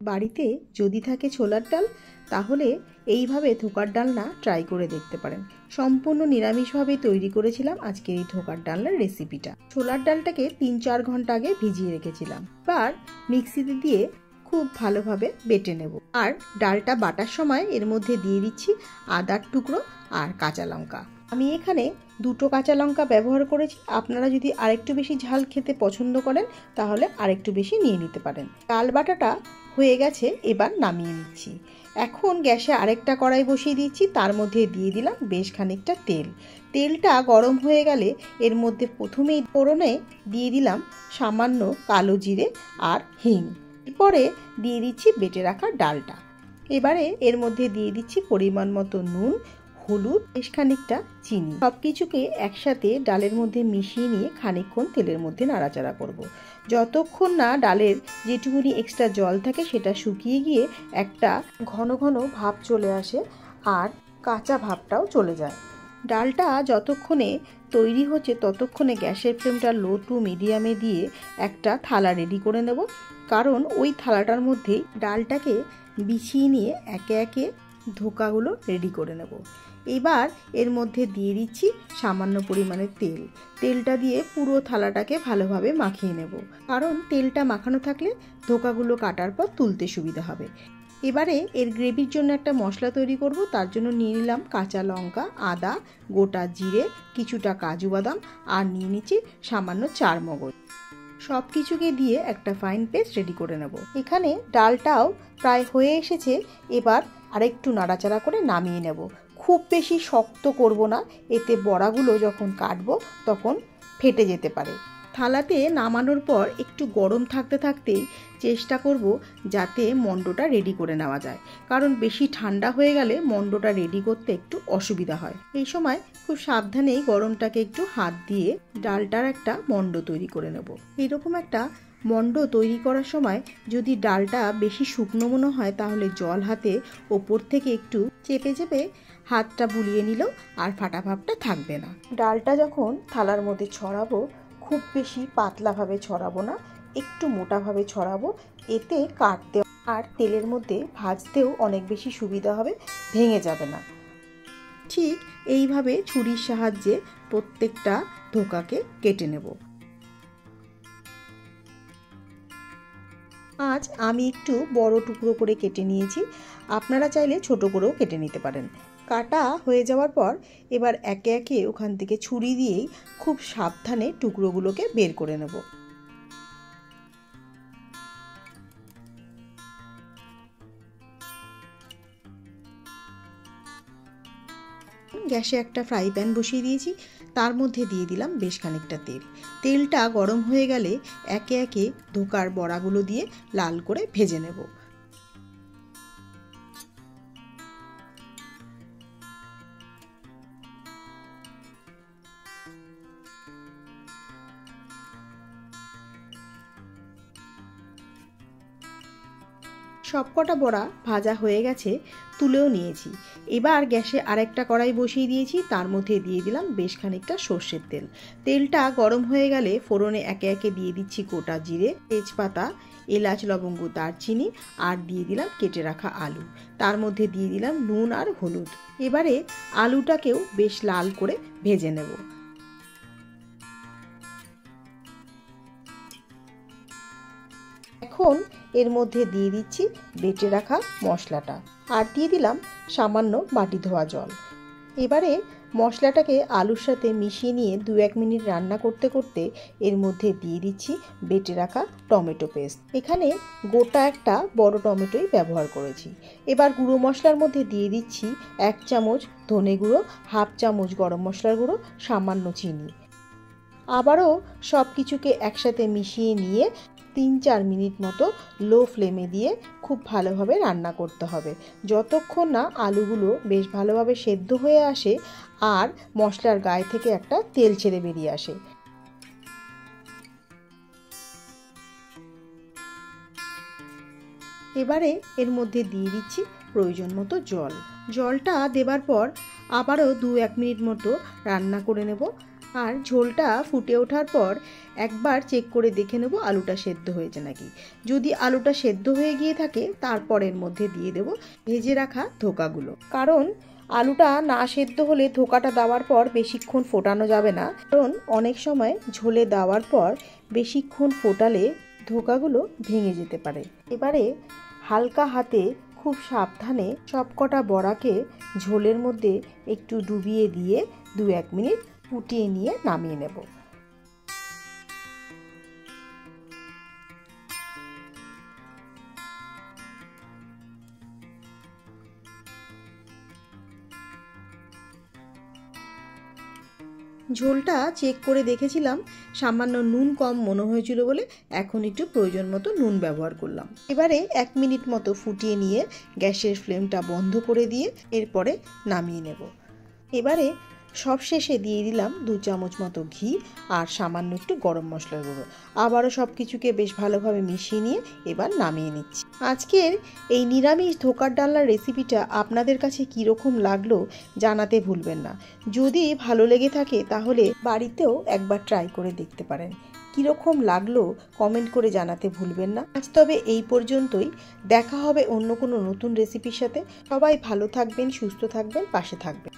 বাড়িতে যদি থাকে ছোলার ডাল তাহলে এইভাবে ধোকার ডালনা ট্রাই করে দেখতে পারেন। সম্পূর্ণ নিরামিষভাবে তৈরি করেছিলাম আজকের এই ধোকার ডালনার রেসিপিটা। ছোলার ডালটাকে ৩-৪ ঘন্টা আগে ভিজিয়ে রেখেছিলাম। এবার মিক্সিতে দিয়ে খুব ভালোভাবে বেটে নেব। আর ডালটা বাটার সময় এর মধ্যে দিয়ে দিচ্ছি আদার টুকরো আর কাঁচা লঙ্কা। আমি এখানে 2টো কাঁচা লঙ্কা ব্যবহার করেছি। আপনারা যদি আরেকটু বেশি ঝাল খেতে পছন্দ করেন তাহলে আরেকটু বেশি নিয়ে নিতে পারেন। ডাল বাটাটা হয়ে গেছে, এবার নামিয়ে নিচ্ছি। এখন গ্যাসে আরেকটা কড়াই বসিয়ে দিচ্ছি, তার মধ্যে দিয়ে দিলাম বেশ খানিকটা তেল। তেলটা গরম হয়ে গেলে এর মধ্যে প্রথমেই ফোড়নে দিয়ে দিলাম সামান্য কালো জিরে আর হিং। এরপরে দিয়ে দিচ্ছি বেটে রাখা ডালটা। এবারে এর মধ্যে দিয়ে দিচ্ছি পরিমাণ মতো নুন, হলুদ, বেশ খানিকটা চিনি। সবকিছুকে একসাথে ডালের মধ্যে মিশিয়ে নিয়ে খানিকক্ষণ তেলের মধ্যে নাড়াচাড়া করব। যতক্ষণ না ডালের যেটুকুনি এক্সট্রা জল থাকে সেটা শুকিয়ে গিয়ে একটা ঘন ঘন ভাব চলে আসে আর কাঁচা ভাবটাও চলে যায়। ডালটা যতক্ষণে তৈরি হচ্ছে ততক্ষণে গ্যাসের ফ্লেমটা লো টু মিডিয়ামে দিয়ে একটা থালা রেডি করে নেব, কারণ ওই থালাটার মধ্যেই ডালটাকে বিছিয়ে নিয়ে একে একে ধোকাগুলো রেডি করে নেব। এবার এর মধ্যে দিয়ে দিচ্ছি সামান্য পরিমাণে তেল। তেলটা দিয়ে পুরো থালাটাকে ভালোভাবে মাখিয়ে নেব, কারণ তেলটা মাখানো থাকলে ধোকাগুলো কাটার পর তুলতে সুবিধা হবে। এবারে এর গ্রেভির জন্য একটা মশলা তৈরি করব। তার জন্য নিয়ে নিলাম কাঁচা লঙ্কা, আদা, গোটা জিরে, কিছুটা কাজু বাদাম আর নিয়ে নিচ্ছি সামান্য চারমগজ। সব কিছুকে দিয়ে একটা ফাইন পেস্ট রেডি করে নেব। এখানে ডালটাও প্রায় হয়ে এসেছে, এবার আরেকটু নাড়াচাড়া করে নামিয়ে নেব। খুব বেশি শক্ত করব না, এতে বড়াগুলো যখন কাটবো তখন ফেটে যেতে পারে। থালাতে নামানোর পর একটু গরম থাকতে থাকতেই চেষ্টা করব যাতে মন্ডটা রেডি করে নেওয়া যায়, কারণ বেশি ঠান্ডা হয়ে গেলে মন্ডটা রেডি করতে একটু অসুবিধা হয়। এই সময় খুব সাবধানেই গরমটাকে একটু হাত দিয়ে ডালটার একটা মন্ড তৈরি করে নেব। এইরকম একটা মন্ড তৈরি করার সময় যদি ডালটা বেশি শুকনো মনে হয় তাহলে জল হাতে ওপর থেকে একটু চেপে চেপে হাতটা বুলিয়ে নিলেও আর ফাটা ভাবটা থাকবে না। ডালটা যখন থালার মধ্যে ছড়াবো খুব বেশি পাতলাভাবে ছড়াবো না, একটু মোটাভাবে ছড়াবো, এতে কাটতে আর তেলের মধ্যে ভাজতেও অনেক বেশি সুবিধা হবে, ভেঙে যাবে না। ঠিক এইভাবে ছুরির সাহায্যে প্রত্যেকটা ধোকাকে কেটে নেব। আজ আমি একটু বড় টুকরো করে কেটে নিয়েছি, আপনারা চাইলে ছোট করেও কেটে নিতে পারেন। কাটা হয়ে যাওয়ার পর এবার একে একে ওখান থেকে ছুরি দিয়েই খুব সাবধানে টুকরোগুলোকে বের করে নেব। গ্যাসে একটা ফ্রাই প্যান বসিয়ে দিয়েছি, তার মধ্যে দিয়ে দিলাম বেশ খানিকটা তেল। তেলটা গরম হয়ে গেলে একে একে ধোকার বড়াগুলো দিয়ে লাল করে ভেজে নেব। সবকটা বড়া ভাজা হয়ে গেছে, তুলেও নিয়েছি। এবার গ্যাসে আরেকটা কড়াই বসিয়ে দিয়েছি, তার মধ্যে দিয়ে দিলাম বেশ খানিকটা সর্ষের তেল। তেলটা গরম হয়ে গেলে ফোড়নে একে একে দিয়ে দিচ্ছি গোটা জিরে, তেজপাতা, এলাচ, লবঙ্গ, দারচিনি আর দিয়ে দিলাম কেটে রাখা আলু। তার মধ্যে দিয়ে দিলাম নুন আর হলুদ। এবারে আলুটাকেও বেশ লাল করে ভেজে নেব। এখন এর মধ্যে দিয়ে দিচ্ছি বেটে রাখা মশলাটা আর দিয়ে দিলাম সামান্য বাটি ধোয়া জল। এবারে মশলাটাকে আলুর সাথে মিশিয়ে নিয়ে 2-1 মিনিট রান্না করতে করতে এর মধ্যে দিয়ে দিচ্ছি বেটে রাখা টমেটো পেস্ট। এখানে গোটা একটা বড় টমেটোই ব্যবহার করেছি। এবার গুঁড়ো মশলার মধ্যে দিয়ে দিচ্ছি 1 চামচ ধনে গুঁড়ো, 1/2 চামচ গরম মশলার গুঁড়ো, সামান্য চিনি। আবারও সব কিছুকে একসাথে মিশিয়ে নিয়ে 3-4 মিনিট মতো লো ফ্লেমে দিয়ে খুব ভালোভাবে রান্না করতে হবে, যতক্ষণ না আলুগুলো বেশ ভালোভাবে সেদ্ধ হয়ে আসে আর মশলার গায়ে থেকে একটা তেল ছেড়ে বেরিয়ে আসে। এবারে এর মধ্যে দিয়ে দিচ্ছি প্রয়োজন মতো জল। জলটা দেবার পর আবারও 2-1 মিনিট মতো রান্না করে নেব। আর ঝোলটা ফুটে ওঠার পর একবার চেক করে দেখে নেব আলুটা সেদ্ধ হয়েছে নাকি। যদি আলুটা সেদ্ধ হয়ে গিয়ে থাকে তারপর এর মধ্যে দিয়ে দেব ভেজে রাখা ধোকাগুলো। কারণ আলুটা না সেদ্ধ হলে ধোকাটা দেওয়ার পর বেশিক্ষণ ফোটানো যাবে না, কারণ অনেক সময় ঝোলে দেওয়ার পর বেশিক্ষণ ফোটালে ধোকাগুলো ভেঙে যেতে পারে। এবারে হালকা হাতে খুব সাবধানে সবকটা বড়াকে ঝোলের মধ্যে একটু ডুবিয়ে দিয়ে 2-1 মিনিট ফুটিয়ে নিয়ে নামিয়ে নেব। ঝোলটা চেক করে দেখেছিলাম, সামান্য নুন কম মনে হয়েছিল বলে এখন একটু প্রয়োজন মতো নুন ব্যবহার করলাম। এবারে 1 মিনিট মতো ফুটিয়ে নিয়ে গ্যাসের ফ্লেমটা বন্ধ করে দিয়ে এরপরে নামিয়ে নেব। এবারে সবশেষে দিয়ে দিলাম 2 চামচ মতো ঘি আর সামান্য একটু গরম মশলার গুঁড়ো। আবারও সব কিছুকে বেশ ভালোভাবে মিশিয়ে নিয়ে এবার নামিয়ে নিচ্ছি। আজকের এই নিরামিষ ধোকার ডালনার রেসিপিটা আপনাদের কাছে কীরকম লাগলো জানাতে ভুলবেন না। যদি ভালো লেগে থাকে তাহলে বাড়িতেও একবার ট্রাই করে দেখতে পারেন। কীরকম লাগলো কমেন্ট করে জানাতে ভুলবেন না। আজ তবে এই পর্যন্তই, দেখা হবে অন্য কোনো নতুন রেসিপির সাথে। সবাই ভালো থাকবেন, সুস্থ থাকবেন, পাশে থাকবেন।